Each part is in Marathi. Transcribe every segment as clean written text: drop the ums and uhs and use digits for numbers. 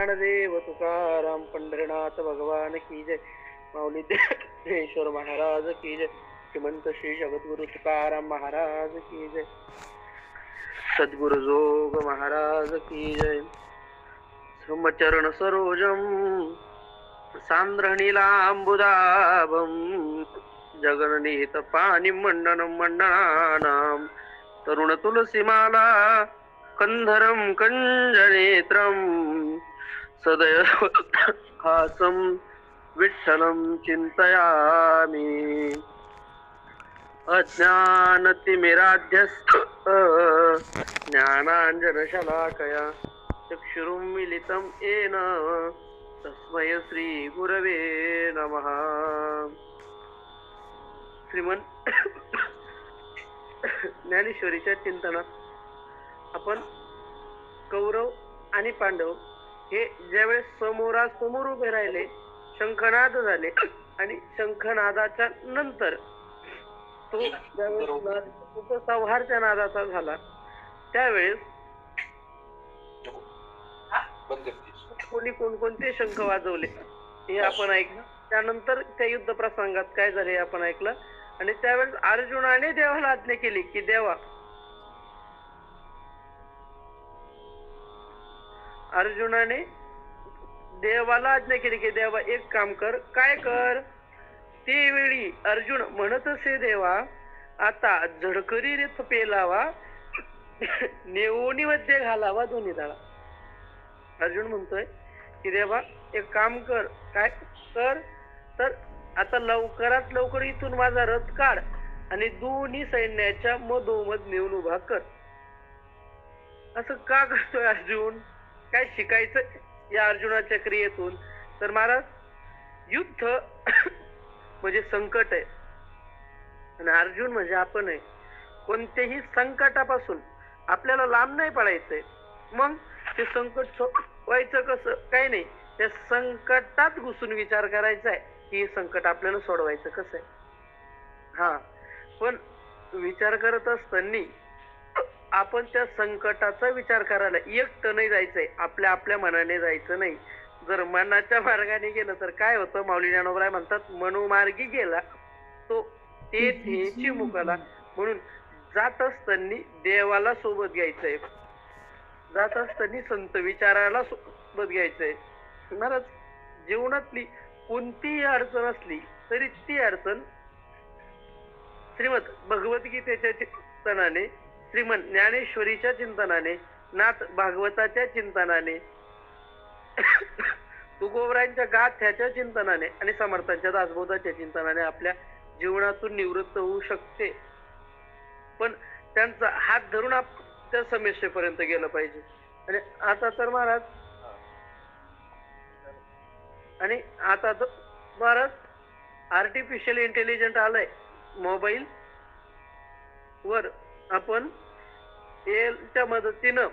ज्ञानदेव तुकाराम पंढरीनाथ भगवान की जय. माऊली देशवर महाराज की जय. श्रीमंत श्री जगद्गुरु तुकाराम महाराज की जय. सद्गुरु जोग महाराज की जय. ब्रह्मचरण सरोजम सांद्रणीलांबुदाभम जगन्नीत पाणी मंडनम मंडनानाम तरुण तुलसीमाला कंधरम कंजनेत्रम सदैव हासं विठ्ठलं चिंतयामि. अज्ञानतिमिराध्यस्थ ज्ञानाञ्जनशलाकया चक्षुरुन्मीलितं येन तस्मै श्री गुरवे नमः. श्रीमन ज्ञानेश्वरीच्या चिंतनात आपण कौरव आणि पांडव हे ज्यावेळेस समोरासमोर उभे राहिले, शंखनाद झाले आणि शंखनादाच्या नंतर तो ज्यावेळेस उपसंहारच्या नादाचा झाला त्यावेळेस कोणी कोणकोणते शंख वाजवले हे आपण ऐकलं. त्यानंतर त्या युद्ध प्रसंगात काय झाले हे आपण ऐकलं. आणि त्यावेळेस अर्जुनाने देवाला आज्ञा केली की देवा, अर्जुनाने देवाला आज्ञा केली की देवा एक काम कर. काय कर? ते वेळी अर्जुन म्हणत असे देवा आता झडकरी रेत पेलावा नेवोनी मध्ये घालावा दोन्ही दळा. अर्जुन म्हणतोय की देवा एक काम कर. काय कर? तर आता लवकरात लवकर इथून माझा रथ काढ आणि दोन्ही सैन्याच्या मधोमध नेऊन उभा कर. असं का करतोय अर्जुन? काय शिकायचं या अर्जुनाच्या क्रियेतून? तर महाराज युद्ध म्हणजे संकट आहे आणि अर्जुन म्हणजे आपण आहे. कोणत्याही संकटापासून आपल्याला लांब नाही पडायचंय. मग ते संकट सोडवायचं कसं? काही नाही, त्या संकटात घुसून विचार करायचा आहे की संकट आपल्याला सोडवायचं कसं आहे. हा, पण विचार करत असताना आपण त्या संकटाचा विचार करायला एकटं नाही जायचंय, आपल्या आपल्या मनाने जायचं नाही. जर मनाच्या मार्गाने गेलं तर काय होतं? माऊली ज्ञानोबराय म्हणतात मनोमार्गी गेला तो तेथेची मुकाला. म्हणून जात असताना देवाला सोबत घ्यायचंय, जात असताना संत विचाराला सोबत घ्यायचंय. महाराज जीवनातली कोणतीही अडचण असली तरी ती अडचण श्रीमद भगवद्गीतेच्या चिंतनाने, श्रीमद ज्ञानेश्वरीच्या चिंतनाने, नाथ भागवताच्या चिंतनाने, तुकोबरायांच्या गाथ्याच्या चिंतनाने आणि समर्थांच्या दासबोधाच्या चिंतनाने आपल्या जीवनातून निवृत्त होऊ शकते. पण त्यांचा हात धरून त्या समस्येपर्यंत गेलं पाहिजे. आणि आता तर महाराज आर्टिफिशियल इंटेलिजंट आलंय. मोबाईल वर आपण याच्या मदतीनं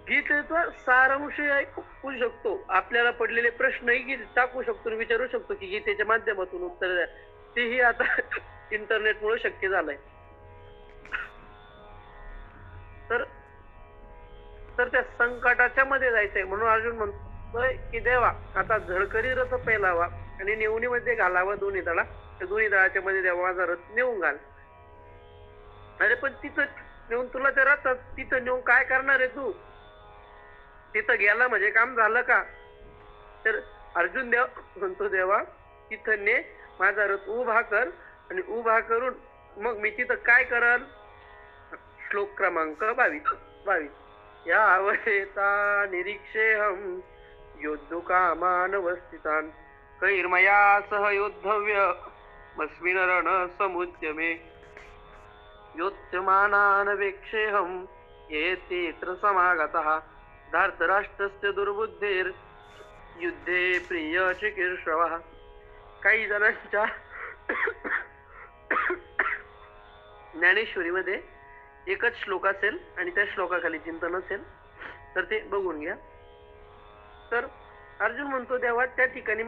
गीतेचा सारांश ऐकू शकतो. आपल्याला पडलेले प्रश्नही टाकू शकतो, विचारू शकतो की गीतेच्या माध्यमातून उत्तर द्या. तेही आता इंटरनेटमुळे शक्य झालंय. तर त्या संकटाच्या मध्ये जायचंय. म्हणून अर्जुन म्हणतोय की देवा आता झडकरी रथ पेलावा आणि नेवणी मध्ये घालावा दोन्ही दळा. दोन्ही दळाच्या मध्ये देवा माझा रथ नेऊन घाल. अरे पण तिथं नेऊन तुला त्या रथात तिथं नेऊन काय करणार आहे तू? तिथं गेला म्हणजे काम झालं का? तर अर्जुन देव म्हणतो देवा तिथं ने माझा रथ उभा कर आणि उभा करून मग मी तिथं काय करल? श्लोक क्रमांक 22. या अवधेता निरीक्षेहम योद्धु कामानवस्थितान कैर्मया सह योद्धव्य मस्मिन रण समुद्यमे योत्स्यमानानवेक्षेहम येतेत्र समागतः धार्तराष्ट्रस्य दुर्बुद्धेर युद्धे प्रिय चिकीर्षवः. काही जणांच्या ज्ञानेश्वरीमध्ये एकच श्लोक असेल आणि त्या श्लोकाखाली चिंतन असेल तर ते बघून घ्या. तर अर्जुन म्हणतो देवा त्या ठिकाणी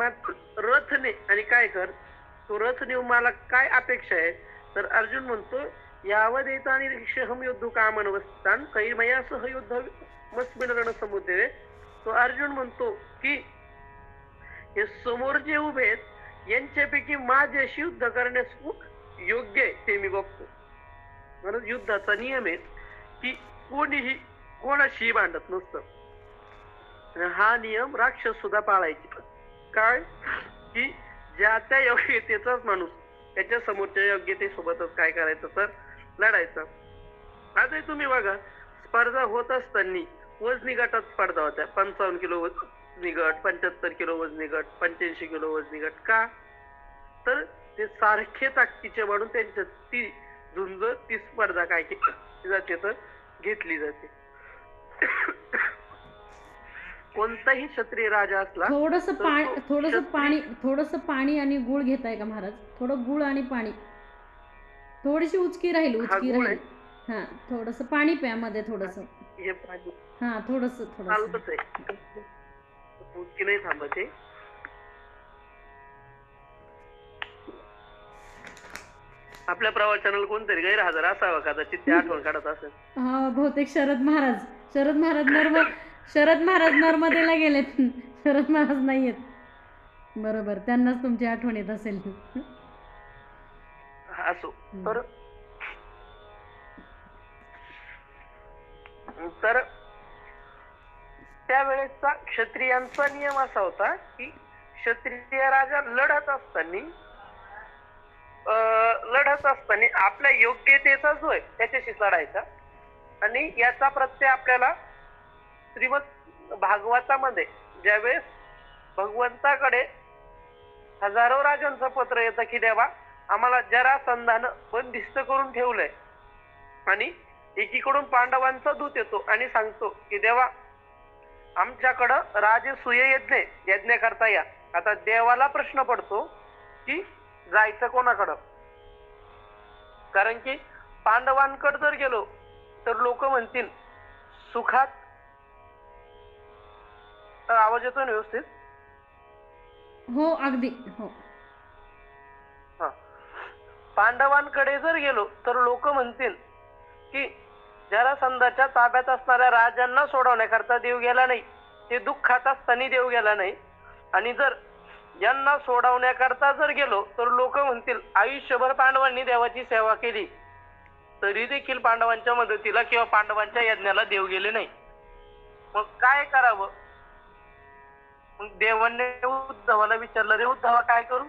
रथ ने आणि काय कर? तो रथ नेऊन मला काय अपेक्षा आहे? तर अर्जुन म्हणतो यावदेता निरीक्षेहम योद्धु कामानवस्थितान कैर्मया सह योद्धव्य मस्मिन रण समुद्यमे तो अर्जुन म्हणतो की हे समोर जे उभे आहेत यांच्यापैकी माझ्याशी युद्ध करण्यास योग्य आहे ते मी बघतो. म्हणून युद्धाचा नियम आहे की कोणीही कोणाशी भांडत नसतं. हा नियम राक्षस सुद्धा पाळायचे. काय की ज्या त्या योग्यतेचाच माणूस त्याच्या समोरच्या योग्यतेसोबतच काय करायचं तर लढायचं. आता तुम्ही बघा स्पर्धा होत असताना वजनी गटात स्पर्धा होत्या. 55 किलो वजनी गट, 75 किलो वजनी गट, 85 किलो वजनी गट. का तर ते सारखे ताकदीचे म्हणून त्यांच्यात ती झुंज ती स्पर्धा काय केली जाते तर घेतली जाते. कोणताही क्षत्रिय राजा असला थोडस पाणी आणि गुळ घेताय का महाराज? थोडं गुळ आणि पाणी, थोडीशी उचकी राहील. हा थोडस पाणी प्या मध्ये थोडस. हे पाणी हा थोडस चालतच आहे. उचकी नाही थांबते. आपल्या प्रवचनाला कोणतरी गैरहजर असावं कदाचित, ते आठवण काढत असेल. हा बहुतेक शरद महाराज नर्मदेला गेलेत. शरद महाराज नाहीयेत. बरोबर, त्यांनाच तुमची आठवण येत असेल. असो. तर त्यावेळेचा क्षत्रियांचा नियम असा होता की क्षत्रिय राजा लढत असताना आपल्या योग्यतेचा जो आहे त्याच्याशी लढायचा. आणि याचा प्रत्यय आपल्याला श्रीमद भागवतामध्ये ज्यावेळेस भगवंताकडे हजारो राजांचं पत्र येतं की देवा आम्हाला जरासंधानं बंदिस्त करून ठेवलंय, आणि एकीकडून पांडवांचा दूत येतो आणि सांगतो की देवा आमच्याकडं राजसूय यज्ञ करता या. आता देवाला प्रश्न पडतो की जायचं कोणाकडं, कारण की पांडवांकडे जर गेलो तर लोक म्हणतील सुखात. आवाज येतो ना व्यवस्थित? हो अगदी हो. पांडवांकडे जर गेलो तर लोक म्हणतील की जरासंधाच्या ताब्यात असणाऱ्या राजांना सोडवण्याकरता देव गेला नाही, ते दुःखात असताना देव गेला नाही. आणि जर यांना सोडवण्याकरता जर गेलो तर लोक म्हणतील आयुष्यभर पांडवांनी देवाची सेवा केली तरी देखील पांडवांच्या मदतीला किंवा पांडवांच्या यज्ञाला देव गेले नाही. मग काय करावं? मग देवाने उद्धवाला विचारलं, रे उद्धवा काय करू?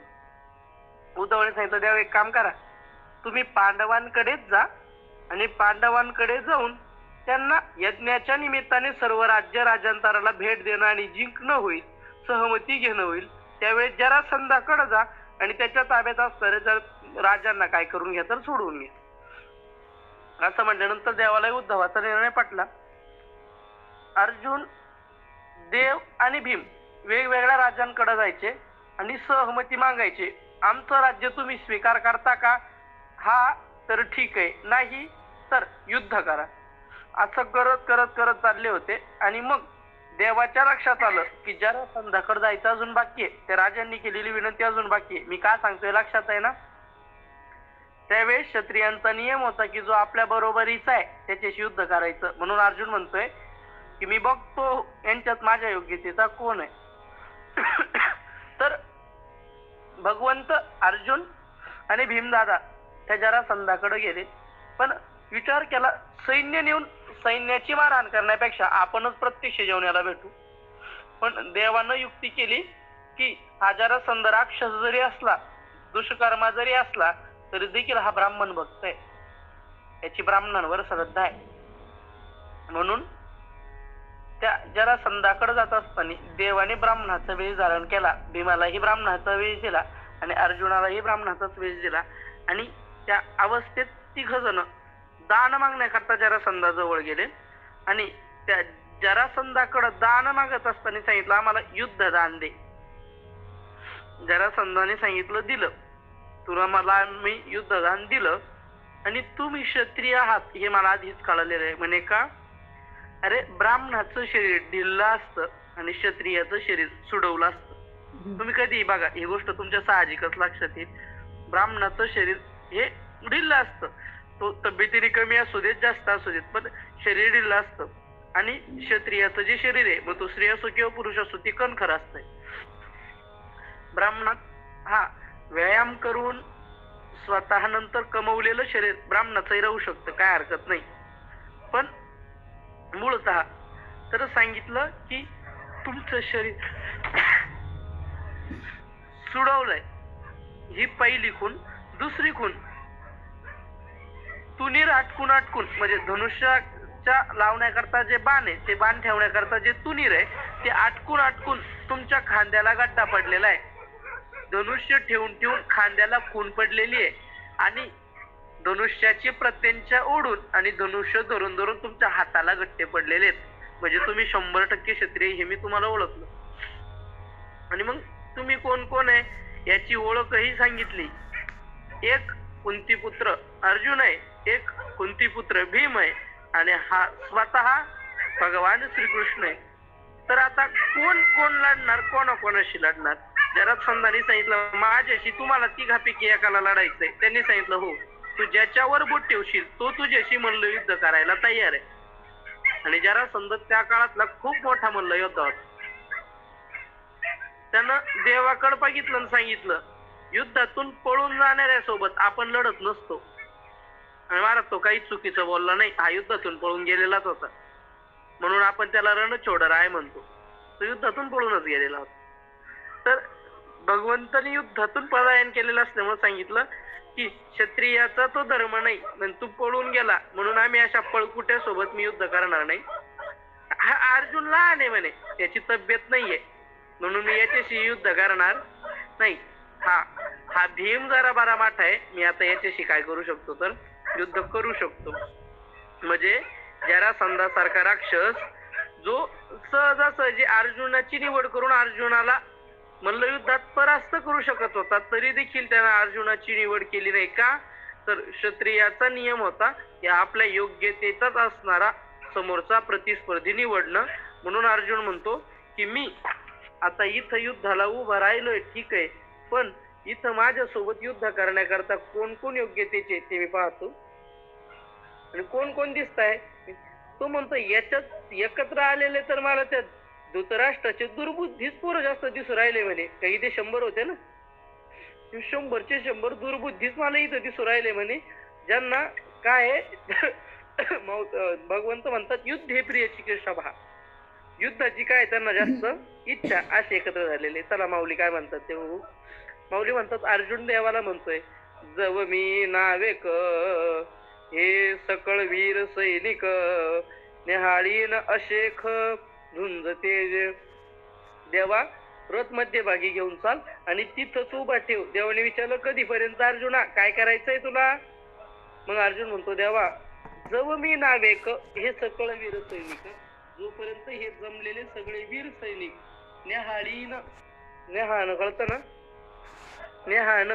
उद्धवाने सांगितलं देव एक काम करा, तुम्ही पांडवांकडेच जा आणि पांडवांकडे जाऊन त्यांना यज्ञाच्या निमित्ताने सर्व राज्य राजांतराला भेट देणं आणि जिंकणं होईल, सहमती घेणं होईल. त्यावेळेस जरासंधाकडे जा आणि त्याच्या ताब्यात असणाऱ्या जर राजांना काय करून घ्या तर सोडवून घ्या. असं म्हटल्यानंतर देवाला उद्धवाचा निर्णय पटला. अर्जुन, देव आणि भीम वेगवेगळ्या राजांकडे जायचे आणि सहमती मागायचे. आमचं राज्य तुम्ही स्वीकार करता का? हा तर ठीक आहे, नाही तर युद्ध करा. असं करत चालले होते. आणि मग देवाच्या लक्षात आलं की जरासंधाकडे जायचं अजून बाकी आहे, त्या राजांनी केलेली विनंती अजून बाकी आहे. मी काय सांगतोय लक्षात आहे ना? त्यावेळेस क्षत्रियांचा नियम होता की जो आपल्या बरोबरीचा आहे त्याच्याशी युद्ध करायचं. म्हणून अर्जुन म्हणतोय की मी बघतो यांच्यात माझ्या योग्यतेचा कोण आहे. तर भगवंत अर्जुन आणि भीमदादा त्या जरासंधाकडे गेले. पण विचार केला सैन्य नेऊन सैन्याची मारहाण करण्यापेक्षा आपणच प्रत्यक्ष जेवणाला भेटू. पण देवानं युक्ती केली की हा जरासंध राक्षस जरी असला, दुष्कर्मा जरी असला तरी देखील हा ब्राह्मण भक्त आहे, याची ब्राह्मणांवर श्रद्धा आहे. म्हणून त्या जरासंधाकडे जात असताना देवाने ब्राह्मणाचा वेश धारण केला. भीमालाही ब्राह्मणाचा वेश दिला आणि अर्जुनालाही ब्राह्मणाचाच वेश दिला. आणि त्या अवस्थेत तिघजण दान मागण्याकरता जरासंधाजवळ गेले आणि त्या जरासंधाकडे दान मागत असताना सांगितलं आम्हाला युद्ध दान दे. जरासंधाने सांगितलं दिलं, तुला मला मी युद्ध दान दिलं आणि तुम्ही क्षत्रिय आहात हे मला आधीच कळलेलं आहे. म्हणे का? अरे ब्राह्मणाचं शरीर ढिल्लं असतं आणि क्षत्रियाचं शरीर सुडवलं असतं. तुम्ही कधी बघा ही गोष्ट तुमच्या साहजिकच लक्षात येईल. ब्राह्मणाचं शरीर हे ढिल्लं असतं, तो तब्येतीने कमी असू देत जास्त असू देत पण शरीर ढिल्लं असतं. आणि क्षत्रियाचं जे शरीर आहे, मग तो स्त्री असो किंवा पुरुष असो, ते कणखर असतंय. ब्राह्मणात हा व्यायाम करून स्वतः नंतर कमवलेलं शरीर ब्राह्मणाचंही राहू शकतं, काय हरकत नाही. पण मूळतः तर सांगितलं की तुमचं शरीर सुडवलंय. ही पहिली खून. दुसरी खून, तुनीर आटकून आटकून, म्हणजे धनुष्याच्या लावण्याकरता जे बाण आहे, ते बाण ठेवण्याकरता जे तुनीर आहे, ते आटकून आटकून तुमच्या खांद्याला गड्डा पडलेला आहे. धनुष्य ठेवून ठेवून खांद्याला खून पडलेली आहे आणि धनुष्याची प्रत्यंचा ओढून आणि धनुष्य धरून धरून तुमच्या हाताला गट्टे पडलेले आहेत. म्हणजे तुम्ही 100% क्षत्रिय हे मी तुम्हाला ओळखलं. आणि मग तुम्ही कोण कोण आहे याची ओळखही सांगितली. एक कुंतीपुत्र अर्जुन आहे, एक कुंतीपुत्र भीम आहे आणि हा स्वतः भगवान श्रीकृष्ण आहे. तर आता कोण कोण लढणार, कोणाकोणाशी लढणार? जरासंधाने सांगितलं माझ्याशी तुम्हाला तिघापैकी एकाला लढायचंय. त्यांनी सांगितलं हो, तू ज्याच्यावर बोट ठेवशील तो तुझ्याशी मल्लयुद्ध करायला तयार आहे. आणि जरासंध त्या काळातला खूप मोठा मल्लयोद्धा होता. त्यानं देवाकडे बघितलं आणि सांगितलं युद्धातून पळून जाणाऱ्या सोबत आपण लढत नसतो. आणि महाराज तो काही चुकीचं बोलला नाही, हा युद्धातून पळून गेलेलाच होता, म्हणून आपण त्याला रणछोडर आहे म्हणतो. तो युद्धातून पळूनच गेलेला होता. तर भगवंतानी युद्धातून पलायन केलेलं असल्यामुळे सांगितलं की क्षत्रियाचा तो धर्म नाही, पण तू पळून गेला म्हणून आम्ही अशा पळकुट्या सोबत मी युद्ध करणार नाही. हा अर्जुन लहान आहे म्हणे, त्याची तब्येत नाहीये म्हणून मी याच्याशी युद्ध करणार नाही. हा भीम जरा बरा माठ आहे, मी आता याच्याशी काय करू शकतो तर युद्ध करू शकतो. म्हणजे जरासंधासारखा राक्षस जो सहजासहजी अर्जुनाची निवड करून अर्जुनाला मल्लयुद्धात परास्त करू शकत होता, तरी देखील त्यानं अर्जुनाची निवड केली नाही. का तर क्षत्रियाचा नियम होता की आपल्या योग्यतेचाच असणारा समोरचा प्रतिस्पर्धी निवडणं. म्हणून अर्जुन म्हणतो की मी आता इथं युद्धाला उभा राहिलोय ठीक आहे, पण इथं माझ्यासोबत युद्ध करण्याकरता कोण कोण योग्यतेचे ते मी पाहतो आणि कोण कोण दिसताय. तो म्हणतो याच्यात एकत्र आलेले तर मला त्या धृतराष्ट्राचे दुर्बुद्धीच पोरं जास्त दिसू राहिले म्हणे. काही ते 100 होते ना, 100चे 100 दुर्बुद्धीच मला इथं दिसू राहिले म्हणे, ज्यांना काय भगवंत म्हणतात युद्ध हे प्रिय चिकित्सा भा, युद्धाची काय त्यांना जास्त इच्छा, असे एकत्र झालेले. चला माऊली काय म्हणतात ते बघू. माऊली म्हणतात अर्जुन देवाला म्हणतोय जव मी नावेक हे सकळ वीर सैनिक निहाळीन अशेख झुंज तेज. देवा रथ मध्यभागी घेऊन चाल आणि तिथंच उभा ठेव. देवाने विचारलं कधीपर्यंत अर्जुना, काय करायचंय तुला? मग अर्जुन म्हणतो देवा जव मी नावेक हे सकळ वीर सैनिक, जोपर्यंत हे जमलेले सगळे वीर सैनिक नेहाळीन, नेहाण कळतं ना, नेहाण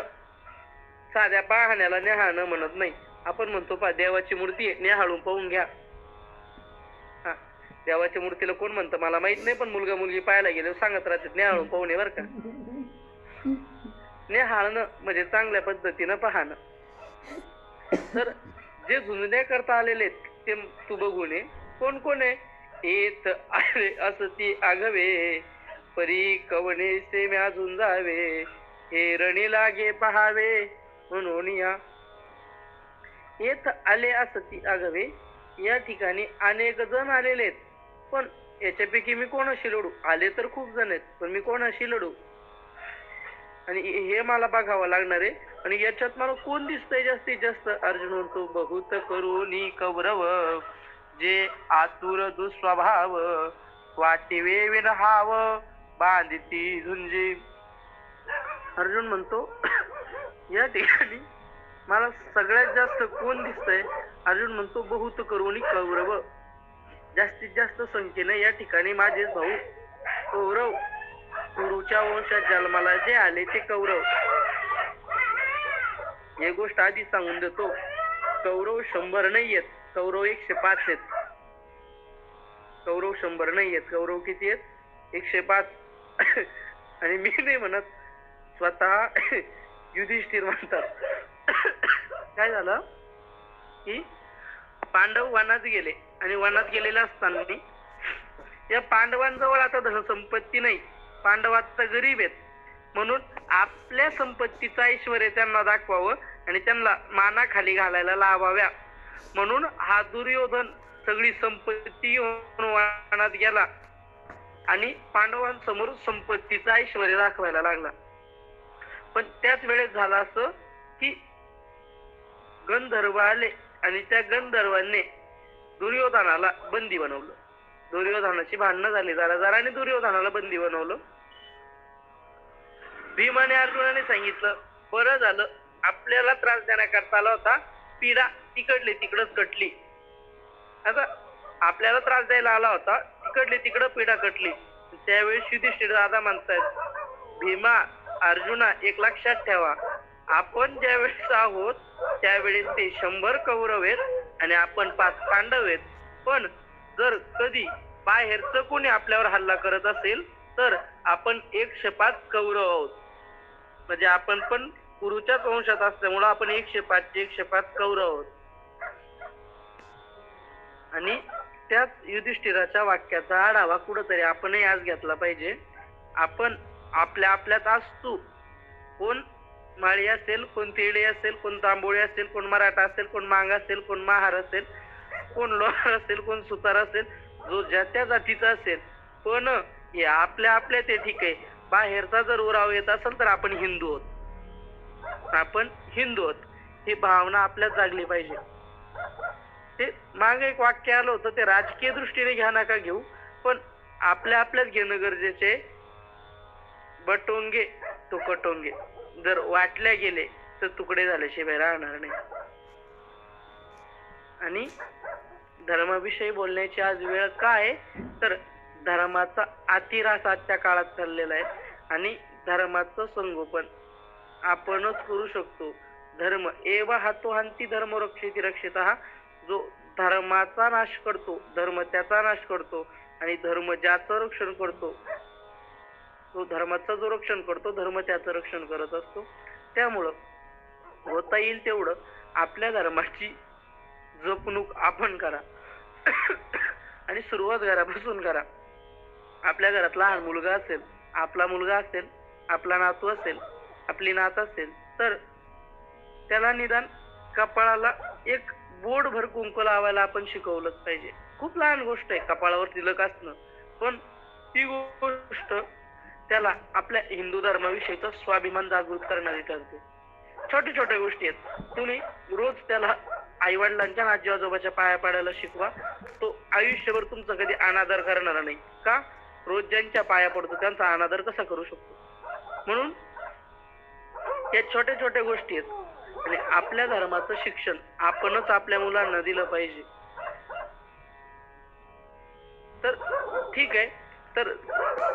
साध्या पाहण्याला नेहाण म्हणत नाही आपण, म्हणतो पा देवाची मूर्ती आहे नेहाळून पाहून घ्या. हा देवाच्या मूर्तीला कोण म्हणतं मला माहित नाही, पण मुलगा मुलगी पाहायला गेले सांगत राहतात नेहाळून पाहून बर का. नेहाळणं म्हणजे चांगल्या पद्धतीनं पाहणं. तर जे झुंजण्या करता आलेले ते तू बघून ये. कोण कोण आहे? येत आले असती आघवे परी कवणे से म्या झुंजावे, हे रणी लागे पहावे म्हणून या. येत आले असती आघवे, या ठिकाणी अनेक जण आलेले आहेत, पण याच्यापैकी मी कोणाशी लढू? आले तर खूप जण आहेत, पण मी कोणाशी लढू? आणि हे मला बघावं लागणार आहे. आणि याच्यात मला कोण दिसतंय जास्तीत जास्त? अर्जुन म्हणतो बहुत करुणी कौरव जे आतुर दुस्वभाव, वाटिवे विरहाव बांधिती झुंजी. अर्जुन म्हणतो या ठिकाणी मला सगळ्यात जास्त कोण दिसतंय? अर्जुन म्हणतो बहुत करुणी कौरव, जास्तीत जास्त संख्येने या ठिकाणी माझे भाऊ कौरव, कुरुच्या वंशात जन्माला जे आले ते कौरव. हे गोष्ट आधी सांगून देतो, कौरव 100 नाही आहेत, कौरव 105 आहेत. कौरव 100 नाही आहेत, कौरव किती आहेत? 105. आणि मी नाही म्हणत, स्वतः युधिष्ठिर म्हणतात. काय झालं की पांडव वनात गेले आणि वनात गेलेले असताना या पांडवांजवळ आता धनसंपत्ती नाही, पांडव आता गरीब आहेत, म्हणून आपल्या संपत्तीचं ऐश्वर त्यांना दाखवावं आणि त्यांना मानाखाली घालायला लावाव्या, म्हणून हा दुर्योधन सगळी संपत्ती घेऊन वनात गेला आणि पांडवांसमोर संपत्तीचं ऐश्वर दाखवायला लागला. पण त्याच वेळेस झालं असं की गंधर्व आले आणि त्या गंधर्वांनी दुर्योधनाला बंदी बनवलं. दुर्योधनाची भांडणं झाली जरा आणि दुर्योधनाला बंदी बनवलं. भीमाने अर्जुनाने सांगितलं, बरं झालं आपल्याला त्रास देण्याकरता आला होता, पीडा तिकडली तिकडच कटली. आता आपल्याला त्रास द्यायला आला होता, तिकडली तिकडं पीडा कटली. त्यावेळेस युधिष्ठिर दादा म्हणतायत, भीमा अर्जुना एक लक्षात ठेवा, आपण ज्यावेळेस आहोत त्यावेळेस ते 100 कौरव आहेत आणि आपण 5 पांडव आहेत. पण जर कधी बाहेरचं कोणी आपल्यावर हल्ला करत असेल तर आपण 105 कौरव आहोत. म्हणजे आपण पण कुरुच्याच वंशात असल्यामुळं आपण 105 कौरव आहोत. आणि त्याच युधिष्ठिराच्या वाक्याचा आढावा कुठंतरी आपणही आज घेतला पाहिजे. आपण आपल्या आपल्यात असतो, कोण माळी असेल, कोण तेडी असेल, कोण तांबोळी असेल, कोण मराठा असेल, कोण मांग असेल, कोण महार असेल, कोण लोहार असेल, कोण सुतार असेल, जो ज्या त्या जातीचा असेल, पण हे आपल्या आपल्या ते ठीक आहे. बाहेरचा जर उराव येत असेल तर आपण हिंदू आहोत, आपण हिंदू आहोत, ही भावना आपल्यात जागली पाहिजे. ते मागे एक वाक्य आलं होतं, ते राजकीय दृष्टीने घ्या नका घेऊ, पण आपल्या आपल्यात घेणं गरजेचे. बटोंगे तो कटोंगे, जर वाटल्या गेले तर तुकडे झाल्याशिवाय राहणार नाही. आणि धर्माविषयी बोलण्याची आज वेळ काय, तर धर्माचा अतिरास आजच्या काळात चाललेला आहे आणि धर्माचं संगोपन आपणच करू शकतो. धर्म एव हातो हांती धर्म रक्षिती रक्षितः, जो धर्माचा नाश करतो धर्म त्याचा नाश करतो आणि धर्म ज्याचं रक्षण करतो तो धर्माचं जो रक्षण करतो धर्म त्याचं रक्षण करत असतो. त्यामुळं होता येईल तेवढं आपल्या धर्माची जपणूक आपण करा आणि सुरुवात घरापासून करा. आपल्या घरात लहान मुलगा असेल, आपला मुलगा असेल, आपला नातू असेल, आपली नात असेल, तर त्याला निदान कपाळाला एक बोटभर कुंकू लावायला आपण शिकवलंच पाहिजे. खूप लहान गोष्ट आहे कपाळावर तिलक असणं, पण ती गोष्ट त्याला आपल्या हिंदू धर्माविषयीचा स्वाभिमान जागृत करणारी ठरते. छोट्या छोट्या गोष्टी आहेत. तुम्ही रोज त्याला आई वडिलांच्या आजी आजोबाच्या पाया पडायला शिकवा, तो आयुष्यभर तुमचा कधी अनादर करणार नाही. का? रोज ज्यांच्या पाया पडतो त्यांचा अनादर कसा करू शकतो. म्हणून या छोट्या छोट्या गोष्टी आहेत आणि आपल्या धर्माचं शिक्षण आपणच आपल्या मुलांना दिलं पाहिजे. तर ठीक आहे. तर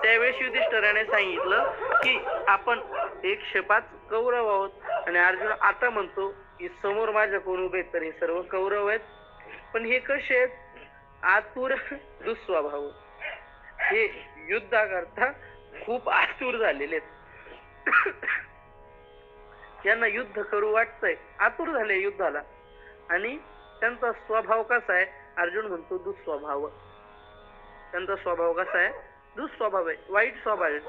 त्यावेळेस युधिष्ठिराने सांगितलं की आपण 105 कौरव आहोत आणि अर्जुन आता म्हणतो की समोर माझ्या कोण उभे तर हे सर्व कौरव आहेत. पण हे कसे आहेत? आतुर दुःस्वभाव, हे युद्धाकरता खूप आतुर झालेले आहेत. यांना युद्ध करू वाटतंय, आतुर झाले युद्धाला. आणि त्यांचा स्वभाव कसा आहे? अर्जुन म्हणतो दुःस्वभाव. त्यांचा स्वभाव कसा आहे? दुःस्वभाव आहे, वाईट स्वभाव आहे.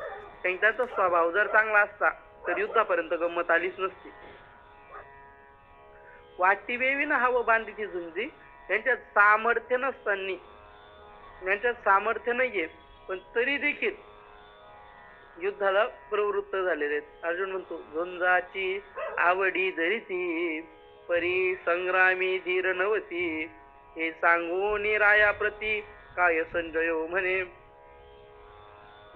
त्यांचा स्वभाव जर चांगला असता तर युद्धापर्यंत गंमत आलीच नसती. वाटी वेवीन हवं बांधीची झुंजी, यांच्यात सामर्थ्य नसताना, यांच्यात सामर्थ्य नाहीये पण तरी देखील युद्धाला प्रवृत्त झालेले आहेत. अर्जुन म्हणतो झुंजाची आवडी धरिती, परी संग्रामी धीर नवती, हे सांगून राया प्रती काय संजय म्हणे.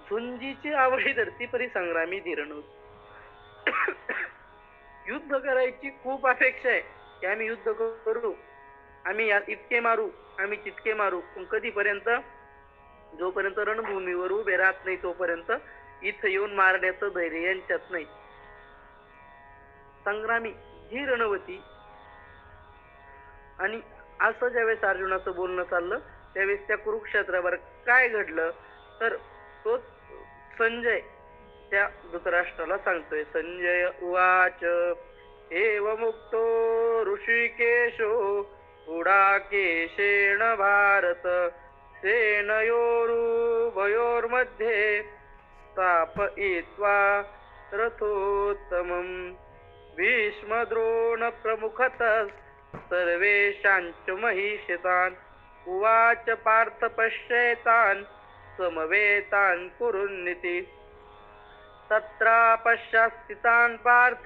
झुंजीची आवडी धरती परी संग्रामी धीर नव्हती. युद्ध करायची खूप अपेक्षा आहे की आम्ही युद्ध करू, आम्ही इतके मारू, आम्ही तितके मारू. पण कधीपर्यंत? जोपर्यंत रणभूमीवर उभे राहत नाही तोपर्यंत इथं येऊन मारण्याचं धैर्य यांच्यात नाही. संग्रामी धीर नवती. आणि असं ज्यावेळेस अर्जुनाचं बोलणं चाललं त्यावेळेस त्या कुरुक्षेत्रावर काय घडलं, तर तो संजय त्या धृतराष्ट्राला सांगतोय. संजय उवाच एव मुक्तो ऋषिकेशो गुडाकेशेण भारत सेनयोरुभयोर्मध्ये स्थापयित्वा रथोत्तमम् भीष्मद्रोणप्रमुखतः सर्वेषाञ्च महिषितान् उवाच पार्थ पश्येतान् समवेतान् कुरुन्निति तत्रापश्यस्थितान् पार्थ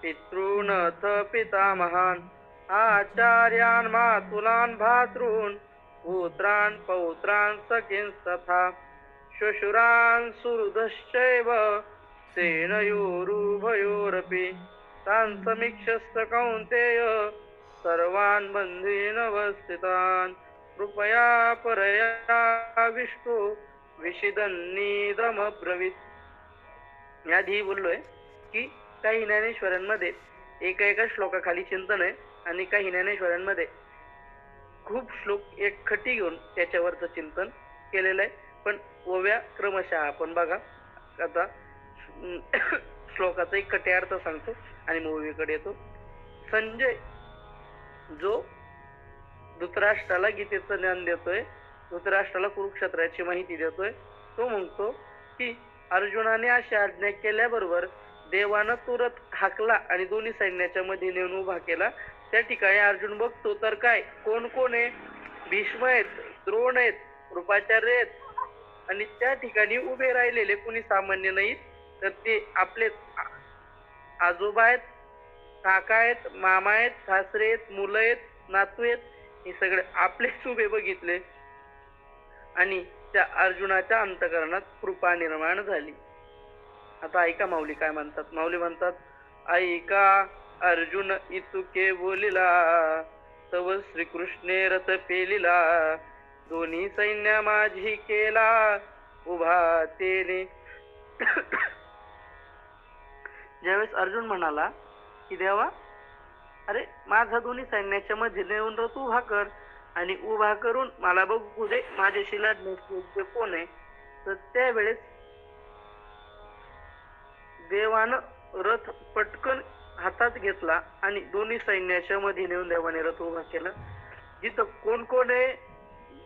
पितॄनथ पितामहान् आचार्यान् मातुलान् भ्रातॄन् पुत्रान् पौत्रान् सखींस्तथा श्वशुरान् सुहृदश्चैव सेनयोरुभयोरपि तान् समीक्षस्त कौन्तेय सर्वान् बन्धीनवस्थितान् कृपया परया विष्णु विषिदन्नीदमब्रवीत्. मी आधी बोललोय की काही ज्ञानेश्वरांमध्ये एका श्लोकाखाली चिंतन आहे आणि काही ज्ञानेश्वरांमध्ये खूप श्लोक एक खटी घेऊन त्याच्यावरचं चिंतन केलेलं आहे. पण ओव्या क्रमशः आपण बघा. आता श्लोकाचा एक खटे अर्थ सांगतो आणि मग ओवीकडे येतो. संजय जो धृतराष्ट्राला गीतेचं ज्ञान देतोय, धृतराष्ट्राला कुरुक्षेत्राची माहिती देतोय, तो म्हणतो की अर्जुनाने अशी आज्ञा केल्याबरोबर देवानं तो रथ हाकला आणि दोन्ही सैन्याच्या मध्ये नेऊन उभा केला. त्या ठिकाणी अर्जुन बघतो तर काय कोण कोण आहे? भीष्म आहेत, द्रोण आहेत, कृपाचार्य आहेत आणि त्या ठिकाणी उभे राहिलेले कुणी सामान्य नाहीत, तर ते आपले आजोबा आहेत, काका आहेत, मामा आहेत, सासरे आहेत, मुलं आहेत, नातू आहेत, हे सगळे आपलेच उभे बघितले आणि त्या अर्जुनाच्या अंतःकरणात कृपा निर्माण झाली. आता ऐका माऊली काय म्हणतात. माऊली म्हणतात, ऐका अर्जुन इतुके बोलिला तव श्रीकृष्णे रथ पेलिला दोन्ही सैन्य माझी केला उभा तेने. ज्यावेळेस अर्जुन म्हणाला की देवा अरे माझा दोन्ही सैन्याच्या मध्ये नेऊन रथ उभा कर आणि उभा करून मला बघू दे माझ्याशी लढण्याचे कोण आहे, तर त्यावेळेस देवानं रथ पटकन हातात घेतला आणि दोन्ही सैन्याच्या मध्ये नेऊन देवाने रथ उभा केला. जिथं कोण कोण आहे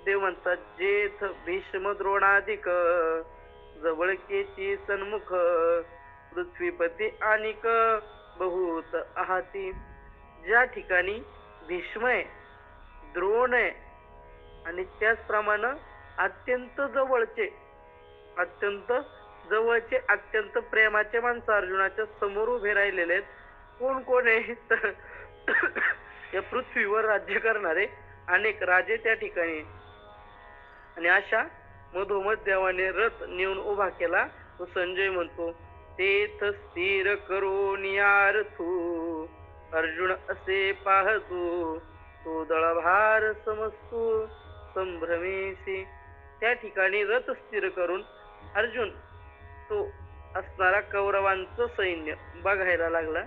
देव म्हणतात, जेथ भीष्म द्रोणाधिक जवळकेची सन्मुख पृथ्वीपती आणिक बहुत आहाती. ज्या ठिकाणी भीष्म आहे, द्रोण आहे आणि त्याचप्रमाणे अत्यंत जवळचे अत्यंत प्रेमाचे माणसं अर्जुनाच्या समोर उभे राहिलेले आहेत. कोण कोण आहे तर या पृथ्वीवर राज्य करणारे अनेक राजे त्या ठिकाणी आणि अशा मधोमध देवाने रथ नेऊन उभा केला. तो संजय म्हणतो, तेथ स्थिर करून यारथू अर्जुन असे पाहतो तो दळभार समजतो संभ्रमेसी. त्या ठिकाणी रथ स्थिर करून अर्जुन तो असणारा कौरवांचं सैन्य बघायला लागला.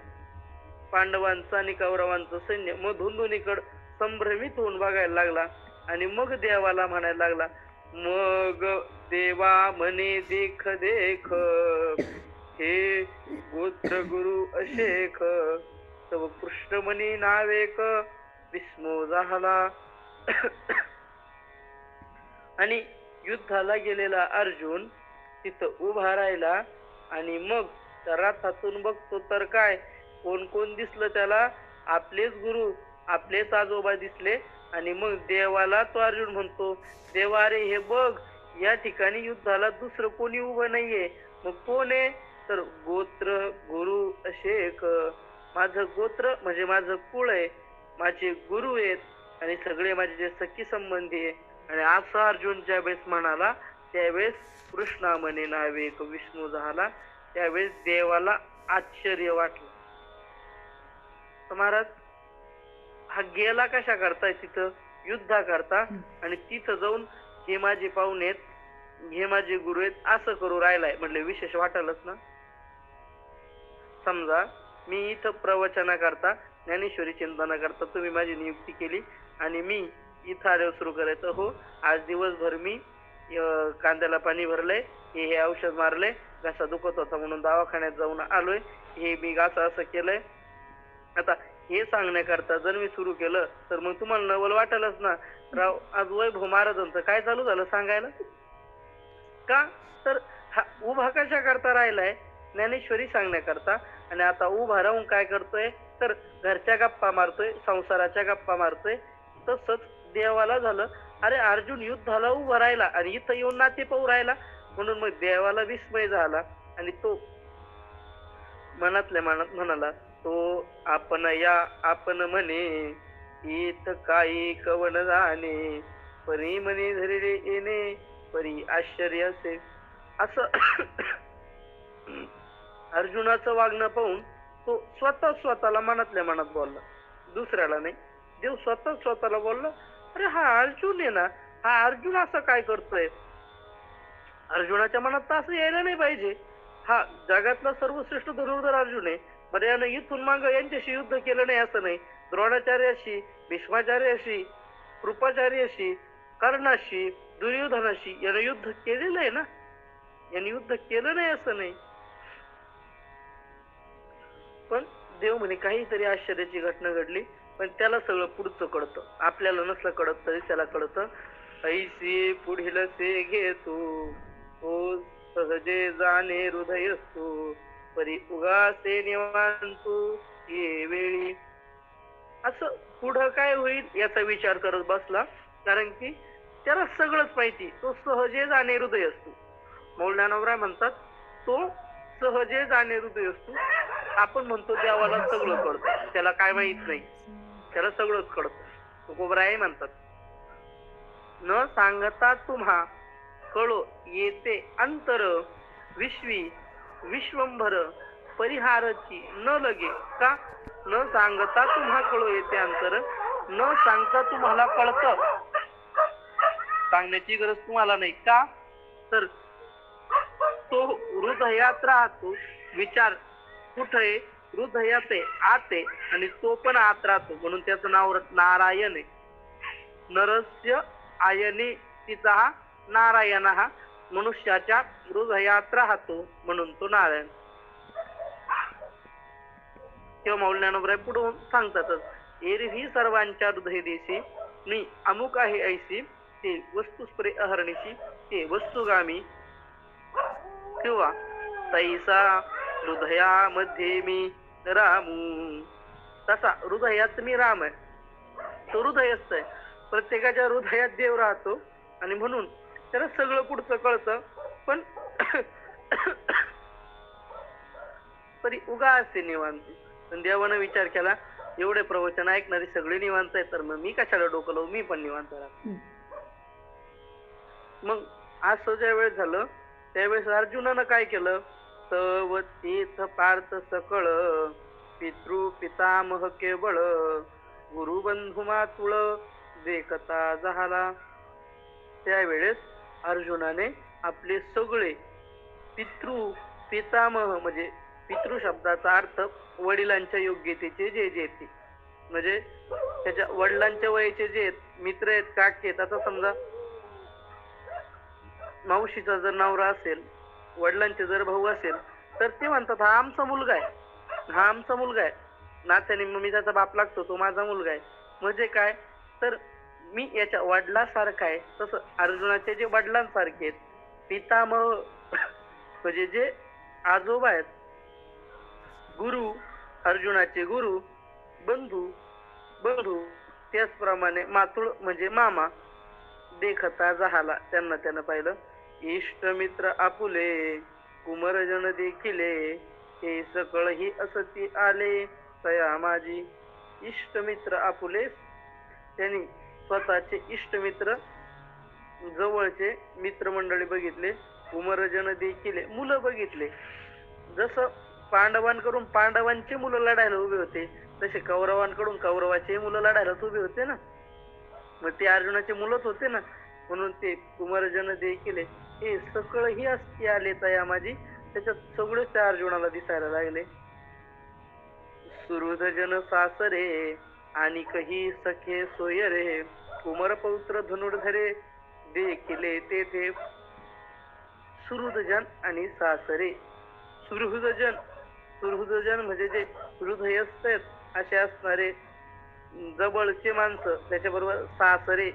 पांडवांचं आणि कौरवांचं सैन्य मधून दोन्हीकडे संभ्रमित होऊन बघायला लागला आणि मग देवाला म्हणायला लागला, मग देवा म्हणे देख देख हे गोत्र गुरु अशेख तव कृष्ण म्हणे नावेक विस्मो झाला. आणि युद्धाला गेलेला अर्जुन तिथं उभा राहिला आणि मग त्या रथातून बघतो तर काय कोण कोण दिसलं त्याला, आपलेच गुरु आपलेच आजोबा दिसले. आणि मग देवाला तो अर्जुन म्हणतो, देवा रे हे बघ या ठिकाणी युद्धाला दुसरं कोणी उभं नाहीये. मग कोण आहे तर गोत्र गुरु अशेख, माझं गोत्र म्हणजे माझं कुळ आहे, माझे गुरु आहेत आणि सगळे माझे सखी संबंधी आहे. आणि असं अर्जुन ज्या वेळेस म्हणाला त्यावेळेस कृष्णा म्हणे नावेक विष्णू झाला. त्यावेळेस देवाला आश्चर्य वाटलं. महाराज हा गेला कशा करताय तिथं युद्धा करता आणि तिथं जाऊन हे माझे पाहुणे आहेत, हे माझे गुरु आहेत असं करू राहिलाय म्हटलं विशेष वाटायलाच ना. समजा मी इथं प्रवचना करता ज्ञानेश्वरी चिंतना करता तुम्ही माझी नियुक्ती केली आणि मी इथं आल्यावर सुरू करायचं, हो आज दिवसभर मी कांद्याला पाणी भरलंय, हे औषध मारलंय, घसा दुखत होता म्हणून दवाखान्यात जाऊन आलोय, हे मी असं केलंय. आता हे सांगण्याकरता जर मी सुरू केलं तर मग तुम्हाला नवल वाटेलच ना. राव आज वैभव महाराजांचं काय चालू झालं सांगायला. का तर हा उभा कशा करता राहिलाय ज्ञानेश्वरी सांगण्याकरता. आणि आता उभा राहून काय करतोय तर घरच्या गप्पा मारतोय, संसाराच्या गप्पा मारतोय. तसंच देवाला झालं, अरे अर्जुन युद्धाला उभा राहिला आणि इथं येऊन नाते पाहू राहिला. म्हणून मग देवाला विस्मय झाला आणि तो मनातल्या मनात म्हणाला, तो आपण म्हणे इथ काही कवन जाणे, परी म्हणे धरिले येणे परी आश्चर्य असे. असं अर्जुनाचं वागणं पाहून तो स्वतःला मनातल्या मनात बोलला, दुसऱ्याला नाही. देव स्वतःला बोलला, अरे हा अर्जुन आहे ना, हा अर्जुन असं काय करतोय. अर्जुनाच्या मनात तर असं यायला नाही पाहिजे. हा जगातला सर्वश्रेष्ठ धनुर्धर अर्जुन आहे. बरं यानं इथून माग यांच्याशी युद्ध केलं नाही असं नाही. द्रोणाचार्याशी, भीष्माचार्याशी, कृपाचार्याशी, कर्णाशी, दुर्योधनाशी यानं युद्ध केलेलं आहे ना. याने युद्ध केलं नाही असं नाही. पण देव म्हणे काहीतरी आश्चर्याची घटना घडली. पण त्याला सगळं पुढचं कळतं, आपल्याला नसलं कळत तरी त्याला कळतं. ऐसी पुढील से घेतो तो सहजे जाणे हृदय असतो, परी उगासे निवांतो ये वेळी. असं पुढं काय होईल याचा विचार करत बसला, कारण की त्याला सगळंच माहिती. तो सहजे जाणे हृदय असतो. मौलाना म्हणतात तो सहजे जाणे हृदय असतो. आपण म्हणतो देवाला सगळं कळतं, त्याला काय माहित नाही, त्याला सगळंच कळतं. तुकोबराय म्हणतात, न सांगता तुम्हा कळो येते अंतर, विश्वी विश्वंभर परिहारची न लगे. का न सांगता तुम्हा कळो येते अंतर, न सांगता तुम्हाला कळतं. सांगण्याची गरज तुम्हाला नाही. का तर तो हृदयात राहतो. विचार कुठे हृदयात आते आणि तो पण आत राहतो, म्हणून त्याचं नाव नारायण आहे. नरस्य आयने तिचा हा नारायण हा मनुष्याच्या हृदयात राहतो, म्हणून तो नारायण. किंवा मौलाना पुढे सांगतातच, एरवी सर्वांच्या हृदय देशी मी अमुक आहे ऐशी, ते वस्तुस्परे अहरणीशी ते वस्तुगामी. किंवा तैसा हृदयामध्ये मी रामू, तसा हृदयात मी राम आहे. तो हृदयस्थ आहे, प्रत्येकाच्या हृदयात देव राहतो आणि म्हणून त्याला सगळं पुढचं कळतं. पण तरी उगा असे निवांत. पण देवानं विचार केला, एवढे प्रवचन ऐकणारी सगळे निवांत आहे, तर मग मी कशाला डोकं लावू, मी पण निवांत राहतो. मग असं ज्या वेळेस झालं त्यावेळेस अर्जुनानं काय केलं, तव तीर्थ पार्थ सकळ पितृ पितामह केवळ, गुरु बंधू मातुळ देखता झाला. त्यावेळेस अर्जुनाने आपले सगळे पितृ पितामह म्हणजे पितृ शब्दाचा अर्थ वडिलांच्या योग्यतेचे जे जे ते, म्हणजे त्याच्या वडिलांच्या वयाचे जे मित्र आहेत, काके आहेत. आता समजा मावशीचा जर नवरा असेल, वडिलांचे जर भाऊ असेल, तर ते म्हणतात हा आमचा मुलगा आहे, हा आमचा मुलगा आहे. नात्याने मी त्याचा बाप लागतो, तो माझा मुलगा आहे. म्हणजे काय तर मी याच्या वडिलासारखा आहे. तसं अर्जुनाचे जे वडिलांसारखे आहेत, पितामह म्हणजे जे आजोबा आहेत, गुरु अर्जुनाचे गुरु, बंधू त्याचप्रमाणे मातुळ म्हणजे मामा, देखता झाला त्यांना त्यानं पाहिलं. इष्ट मित्र आपुले कुमरजन देखिले, हे सकळ ही असती आले तया माझी. इष्ट मित्र आपुले, त्यांनी स्वतःचे इष्ट मित्र जवळचे मित्रमंडळी बघितले. कुमरजन देखिले, मुलं बघितले. जसं पांडवांकडून पांडवांची मुलं लढायला उभे होते, तसे कौरवांकडून कौरवाचे मुलं लढायला उभे होते ना. मग ते अर्जुनाचे मुलंच होते ना. म्हणून ते कुमारजन देखील हे सकळ ही असती आले तया माझी. त्याच्यात सगळेच त्या अर्जुनाला दिसायला लागले. सुहृदजन सासरे आणि कही सखे सोयरे, कुमार पौत्र धनुर्धरे देखिले तेथे. सुहृदजन आणि सासरे. सुहृदजन म्हणजे जे हृदयस्थ आहेत असे असणारे जवळचे माणसं, त्याच्याबरोबर सासरे,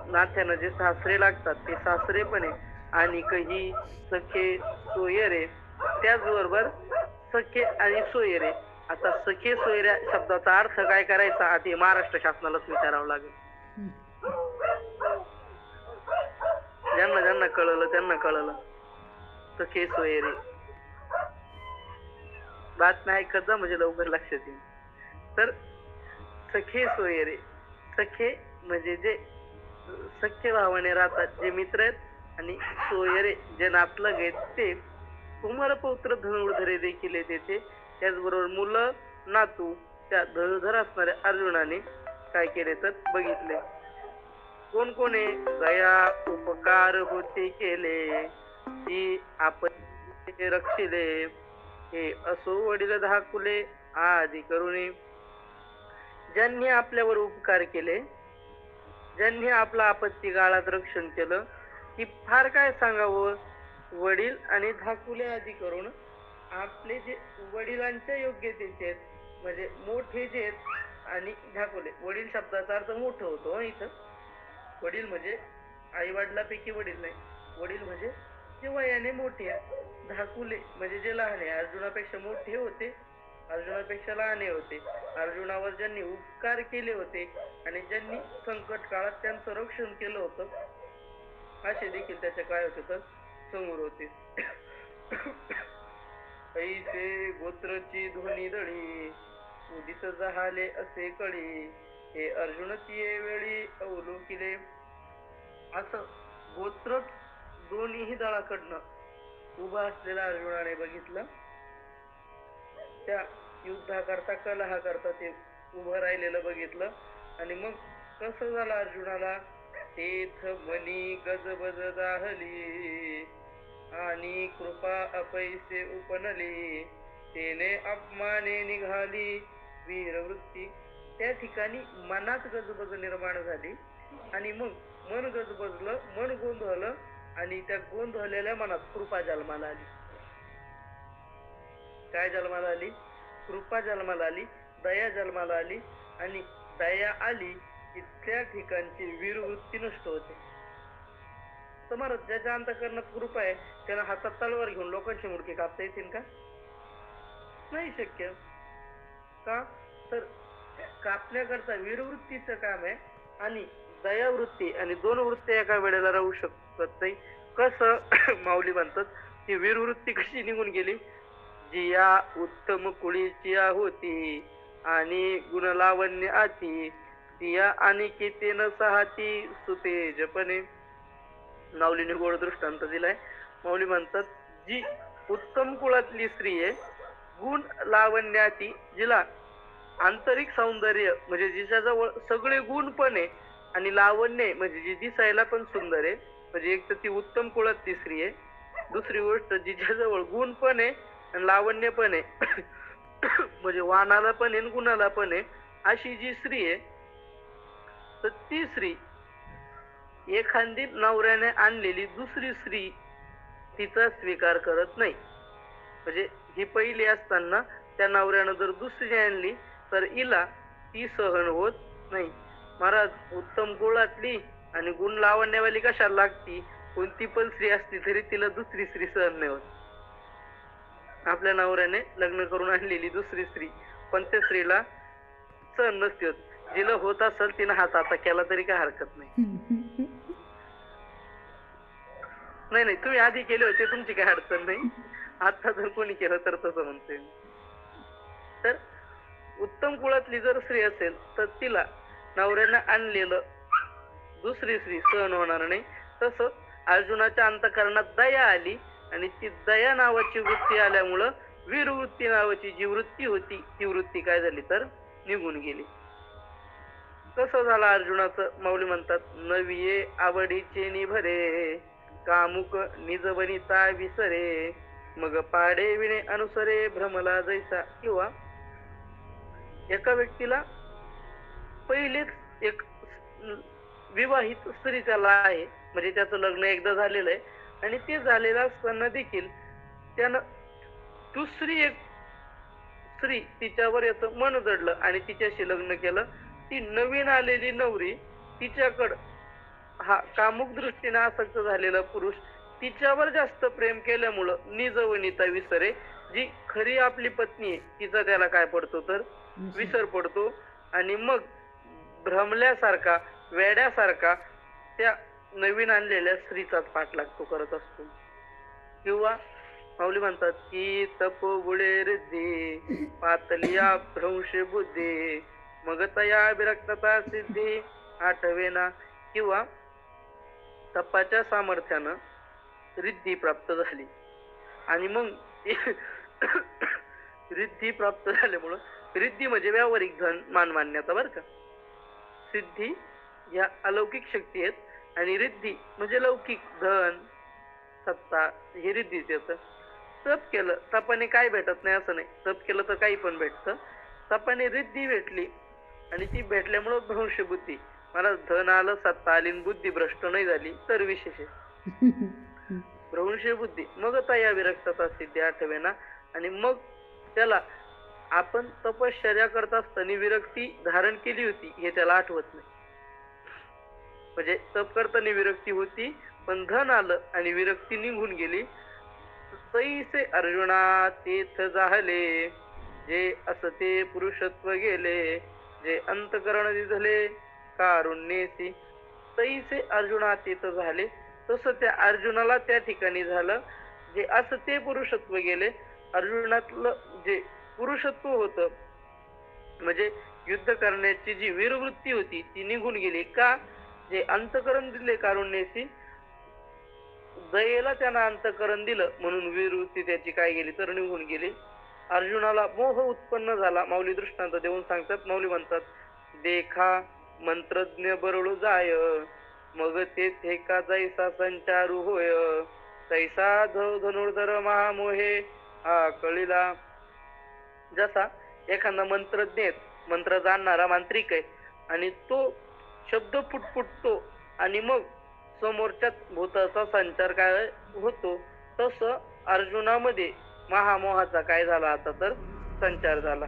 नात्यानं जे सासरे लागतात ते सासरे पण आहे, आणि काही सखे सोयरे, त्याचबरोबर सखे आणि सोयरे. आता सखे सोयऱ्या शब्दाचा अर्थ काय करायचा आता हे महाराष्ट्र शासनालाच विचारावं लागेल. ज्यांना ज्यांना कळलं त्यांना कळलं. सखे सोयरे बातम्या ऐकत जा म्हणजे लवकर लक्षात येईल. तर सखे सोयरे, सखे म्हणजे जे सख्य भावाने राहतात, जे मित्र आहेत, आणि सोयरे जे नातलग आहेत ते. कुमारपौत्र धनुर्धरे देखील येते ते. त्याचबरोबर मुलं नातू त्या धनुर्धर असणाऱ्या अर्जुनाने काय केले तर बघितले. कोण कोणे दया उपकार होते केले, ती आपण रक्षिले, हे असो वडील धाकुले आदी करुणे. ज्यांनी आपल्यावर उपकार केले, ज्यांनी आपला आपत्ती काळात रक्षण केलं, की फार काय सांगावं. वडील आणि धाकुले आदी करून आपले जे वडिलांच्या योग्यतेचे आहेत, म्हणजे मोठे जे आहेत, आणि धाकुले, वडील शब्दाचा अर्थ मोठं होतो इथं. वडील म्हणजे आई वडिलांपैकी वडील नाही, वडील म्हणजे जे वयाने मोठे आहे. धाकुले म्हणजे जे लहान आहे, अर्जुनापेक्षा मोठे होते, अर्जुनापेक्षा लहान होते. अर्जुनावर ज्यांनी उपकार केले होते आणि ज्यांनी संकट काळात त्यांचं रक्षण केलं होतं, असे देखील त्याच्या काय होते तर समोर होते. ऐसे गोत्रची ध्वनी दळी, उदित जहाले असे कळी, हे अर्जुन तिये वेळी अवलोकिले. असं गोत्र दोन्ही दळाकडनं उभा असलेला अर्जुनाने बघितलं. त्या युद्धाकरता कलहाकरता ते उभं राहिलेलं बघितलं. आणि मग कसं झालं अर्जुनाला, तेथ मनी गजबज दाहली, आणि कृपा अपैसे उपनली, तेने अपमाने निघाली वीरवृत्ती. त्या ठिकाणी मनात गजबज निर्माण झाली, आणि मग मन गजबजलं, मन गोंधळलं, आणि त्या गोंधळलेल्या मनात कृपा जन्माला आली. काय जन्माला आली? कृपा जन्माला आली, दया जन्माला आली. आणि दया आली की त्या ठिकाणची वीरवृत्ती नष्ट होते. समोर ज्याच्या अंतःकरणात कृपा आहे त्याला हातात तलवार घेऊन लोकांची मुडकी कापता येतील का? नाही शक्य. का तर कापण्याकरता वीरवृत्तीचं काम आहे, आणि दयावृत्ती, आणि दोन वृत्ती एका वेळेला राहू शकत नाही. कसं माऊली म्हणतात की वीरवृत्ती कशी निघून गेली, जिया उत्तम कुळीची होती, आणि गुणलावण्य आती, तिया आणि कितेन सहाती सुतेजपणे. माऊलीने गोड दृष्टांत दिलाय. माऊली म्हणतात जी उत्तम कुळातली स्त्री आहे, गुण लावण्याची, जिला आंतरिक सौंदर्य म्हणजे जिच्याजवळ सगळे गुण पण आहे, आणि लावण्य म्हणजे जी दिसायला पण सुंदर आहे, म्हणजे एक तर ती उत्तम कुळातली स्त्री आहे. दुसरी गोष्ट जिच्याजवळ गुण पण आहे आणि लावण्य पण आहे, म्हणजे वाणाला पण आहे गुणाला पण आहे, अशी जी स्त्री आहे, तर ती स्त्री एखादी नवऱ्याने आणलेली दुसरी स्त्री तिचा स्वीकार करत नाही. म्हणजे ही पहिली असताना त्या नवऱ्यानं जर दुसरी आणली तर हिला ती सहन होत नाही. महाराज, उत्तम कुळातली आणि गुण लावण्यावाली कशाला लागती? कोणती पण स्त्री असती तरी तिला दुसरी स्त्री सहन नाही होत. आपल्या नवऱ्याने लग्न करून आणलेली दुसरी स्त्री कोणत्या स्त्रीला सहन नसती होत. जिला होत असेल तिनं हात आता केला तरी काय हरकत नाही. नाही नाही, तुम्ही आधी केले होते, तुमची काय अडचण नाही. आता जर कोणी केलं तर तसं म्हणते. तर उत्तम कुळातली जर स्त्री असेल तर तिला नवऱ्यानं आणलेलं दुसरी स्त्री सहन होणार नाही. तसं अर्जुनाच्या अंतःकरणात दया आली, आणि ती दया नावाची वृत्ती आल्यामुळं वीरवृत्ती नावाची जी वृत्ती होती ती वृत्ती काय झाली तर निघून गेली. कसं झालं अर्जुनाचं? माऊली म्हणतात नविये आवडीचे निभरे, कामुक निज बनिता विसरे, मग पाडे विणे अनुसरे भ्रमला जैसा. किंवा एका व्यक्तीला पहिलेच एक विवाहित स्त्री त्याला आहे, म्हणजे त्याचं लग्न एकदा झालेलं आहे, आणि ते झालेलं असताना देखील त्यानं दुसरी एक स्त्री तिच्यावर याचं मन जडलं आणि तिच्याशी लग्न केलं. ती नवीन आलेली नवरी तिच्याकडं हा कामुक दृष्टीने आसक्त झालेला पुरुष तिच्यावर जास्त प्रेम केल्यामुळं निज वनिता विसरे, जी खरी आपली पत्नी आहे तिचा त्याला काय पडतो तर विसर पडतो. आणि मग भ्रमल्यासारखा वेड्यासारखा त्या नवीन आणलेल्या स्त्रीचाच पाठलाग तो करत असतो. किंवा माऊली म्हणतात की तप गुळे रिद्धी पातलिया भ्रंश बुद्धी मग तया विरक्तता सिद्धी आठवेना. किंवा तपाच्या सामर्थ्यानं रिद्धी प्राप्त झाली आणि मग रिद्धी प्राप्त झाल्यामुळं रिद्धी म्हणजे व्यावहारिक धन मानमान्यता बरं का. सिद्धी या अलौकिक शक्ती आहेत आणि रिद्धी म्हणजे लौकिक धन सत्ता हे रिद्धीच येतं. तप केलं तपाने काय भेटत नाही असं नाही, तप केलं तर काही पण भेटतं. तपाने रिद्धी भेटली आणि ती भेटल्यामुळं भ्रंश बुद्धी, मला धन आलं सत्ता आली बुद्धी भ्रष्ट नाही झाली तर विशेष आहे. भ्रंश बुद्धी मग आता या विरक्तता सिद्धी आठवेना. आणि मग त्याला आपण तपश्चर्या करत असताना विरक्ती धारण केली होती हे त्याला आठवत नाही. म्हणजे तप करताना विरक्ती होती पण धन आलं आणि विरक्ती निघून गेली. तैसे अर्जुना तेथ झाले जे असते पुरुषत्व गेले, जे अंतकरण दिसले कारुण्येसी. तैसे अर्जुना तेथ झाले, तसं त्या अर्जुनाला त्या ठिकाणी झालं जे असते पुरुषत्व गेले. अर्जुनातलं जे पुरुषत्व होतं म्हणजे युद्ध करण्याची जी वीरवृत्ती होती ती निघून गेली. का? जे अंतकरण दिले कारुण्याशी, दयेला त्यानं अंतकरण दिलं म्हणून वीरवृत्ती त्याची काय गेली तर निघून गेली. अर्जुनाला मोह उत्पन्न झाला. माऊली दृष्टांत देऊन सांगतात, माऊली म्हणतात देखा मंत्रज्ञ बरळू जाय मग ते का जैसा संचारू होय, तैसा धनुर्धर महामोहे हा कळीला. जसा एखादा मंत्रज्ञ मंत्र जाणणारा मांत्रिक आहे आणि तो शब्द फुटफुटतो आणि मग समोरच्यात भूताचा संचार काय होतो, तसं अर्जुनामध्ये महामोहाचा काय झाला आता तर संचार झाला.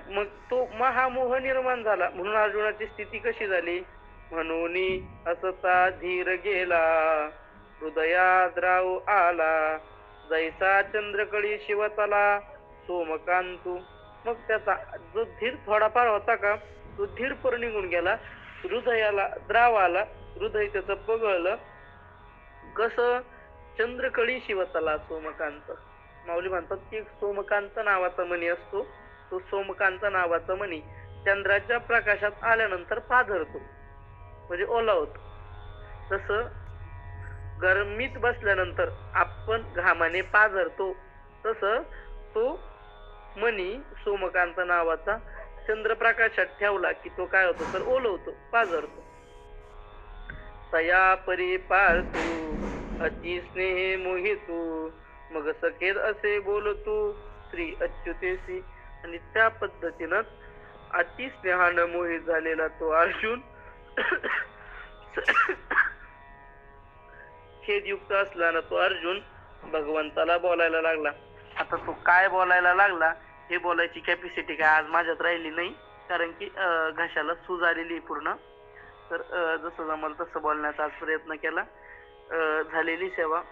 मग तो महामोह निर्माण झाला म्हणून अर्जुनाची स्थिती कशी झाली, म्हणून असता धीर गेला हृदयात राव आला, जैसा चंद्रकळी शिवतला सोमकांतू. मग त्याचा जो धीर थोडाफार होता का तो धीर पर निघून गेला, हृदयाला द्राव आला, हृदय त्याचं पगळलं. कसं? चंद्रकळी शिवतला सोमकांत. माऊली म्हणतात की सोमकांत नावाचा मणी असतो, तो सोमकांत नावाचा मणी चंद्राच्या प्रकाशात आल्यानंतर पाझरतो म्हणजे ओला होतो. तसं गरमीत बसल्यानंतर आपण घामाने पाझरतो, तसं तो मणी सोमकांत नावाचा चंद्रप्रकाशात ठेवला की तो काय होतो तर ओलवतो, पाझरतो. तया परी पाळतू अति स्नेहे मोहितू मग सखेद असे बोलतू श्री अच्युतेसी. आणि त्या पद्धतीनं अति स्नेहानं मोहित झालेला तो अर्जुन खेदयुक्त असल्यानं तो अर्जुन भगवंताला बोलायला लागला. आता तो काय बोलायला लागला हे बोलायची कॅपॅसिटी काय आज माझ्यात राहिली नाही, कारण की घशाला सूज आलेली पूर्ण. तर जसं जमलं तसं बोलण्याचा आज प्रयत्न केला. झालेली सेवा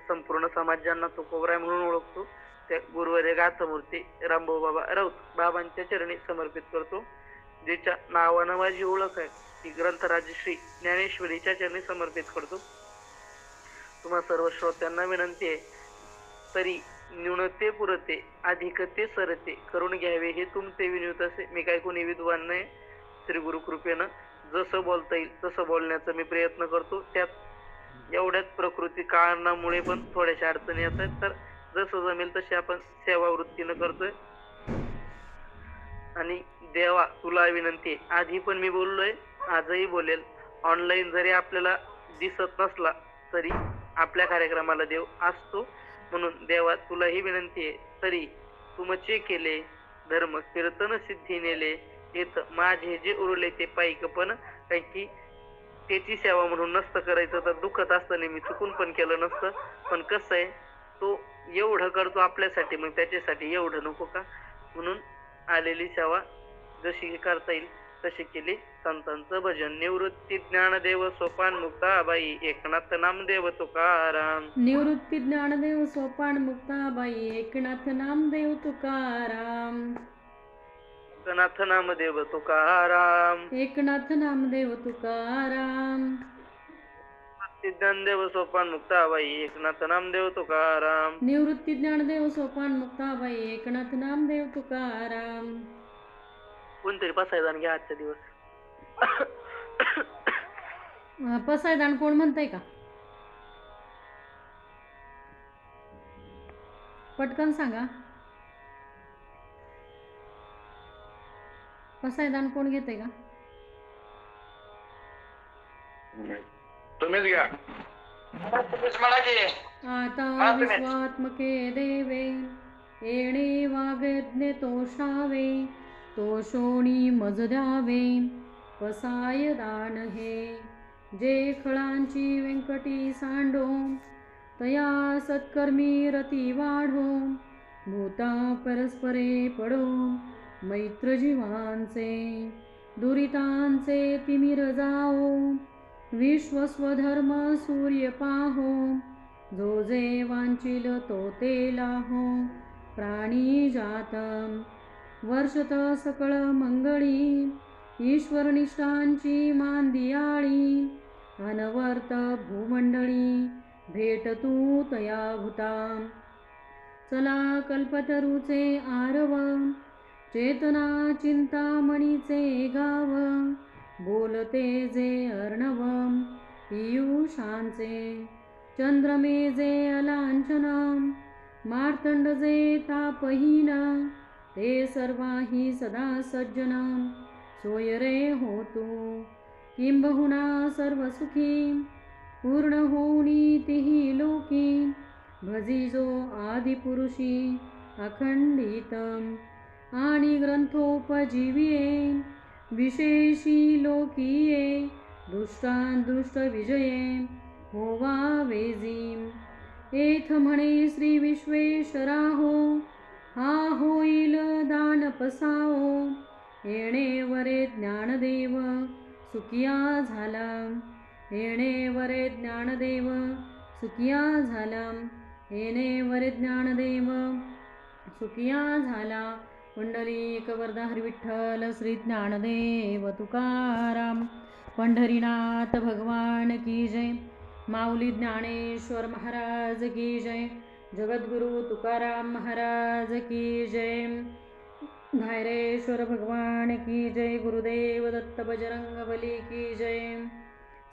संपूर्ण समाज ज्यांना तो कोबराय म्हणून ओळखतो त्या गुरुवर्य गाथामूर्ती रामभाऊ बाबा राऊत बाबांच्या चरणी समर्पित करतो. ज्याच्या नावानं माझी ओळख आहे ती ग्रंथराजश्री ज्ञानेश्वरीच्या चरणी समर्पित करतो. तुम्हा सर्व श्रोत्यांना विनंती आहे, तरी न्यूनते पुरते अधिकते सरते करून घ्यावे हे तुमचे विनंती असे. मी काय कोणी विद्वान नाही, श्री गुरु कृपेनं जसं बोलता येईल तसं बोलण्याचा मी प्रयत्न करतो. त्यात एवढ्याच प्रकृती कारणामुळे पण थोड्याशा अडचणी येतात, तर जसं जमेल तशी आपण सेवा वृत्तीनं करतोय. आणि देवा तुला विनंती आहे, आधी पण मी बोललोय आजही बोलेल, ऑनलाईन जरी आपल्याला दिसत नसला तरी आपल्या कार्यक्रमाला देव असतो. म्हणून देवा तुला ही विनंती आहे, तरी तुमचे केले धर्म कीर्तन सिद्धी नेले येत माझे जे उरले ते पायिक. पण काही की त्याची सेवा म्हणून नसतं करायचं तर दुखत असतं, नेहमी चुकून पण केलं नसतं. पण कसं आहे, तो एवढं करतो आपल्यासाठी, मग त्याच्यासाठी एवढं नको का? म्हणून आलेली सेवा जशी करता येईल तशी केली. संतांचं भजन. निवृत्ती ज्ञानदेव सोपान मुक्ताबाई, एकनाथ नामदेव तुकाराम. निवृत्ती ज्ञानदेव सोपान मुक्ताबाई, एकनाथ नामदेव तुकाराम. एकनाथ नामदेव तुकाराम. एकनाथ नामदेव तुकाराम. निवृत्ती ज्ञानदेव सोपान मुक्ताबाई, एकनाथ नामदेव तुकाराम. निवृत्ती ज्ञानदेव सोपान मुक्ताबाई, एकनाथ नामदेव तुकाराम. कोणतरी पसायदान घ्या आजचा दिवस. पसायदान कोण म्हणताय का? पटकन सांगा. पसायदान कोण घेते का? तुम्हीच घ्या. आता विश्वात्मके देवे, येणे वागज्ञ तोषावे, तोषोणी मज द्यावे, पसाय दान हे. जे खळांची व्यंकटी सांडो, तया सत्कर्मी रती वाढो, भूता परस्परे पडो, मैत्र जीवांचे दुरितांचे तिमिर जाओ, विश्वस्वधर्म सूर्य पाहो, जो जे वांचिल तो ते लाहो, प्राणी जातम वर्षत सकळ मंगळी, ईश्वरनिष्ठांची मांदियाळी, अनवर्त भूमंडळी, भेट तू तया भूता. चला कल्पतरूचे आरव, चेतना चिंतामणीचे गाव, बोलते जे अर्णव पीयूषांचे, चंद्रमे जे अलांछन, मार्तंड जे तापहीन, ते सर्वाही सदा सज्जन, सोय रे होतो किंबहुना सर्व सुखी, पूर्ण होऊनी तिही लोकी, भजिजो आदिपुरुषी अखंडितम, आणि ग्रंथोपजीविये विशेषी लोकीये, दुष्टान दुष्ट विजये होवा वेजी. एथ म्हणे श्री विश्वेश्वराहो, हा होईल दान पसाओ, येणे वरे ज्ञानदेव सुखिया झाला, येणे वरे ज्ञानदेव सुखिया झाला, येणे वरे ज्ञानदेव सुखिया झाला. पुंडलिक वरदा हरी विठ्ठल श्री ज्ञानदेव तुकाराम. पंढरीनाथ भगवान की जय. माऊली ज्ञानेश्वर महाराज की जय. जगद्गुरु तुकाराम महाराज की जय. धायरेश्वर भगवान की जय. गुरुदेव दत्त बजरंग बली की जय.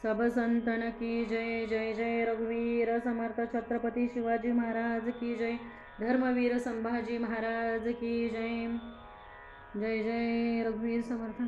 सब संतन की जय. जय जय रघुवीर समर्थ छत्रपती शिवाजी महाराज की जय. धर्मवीर संभाजी महाराज की जय. जय जय रघुवीर समर्थ.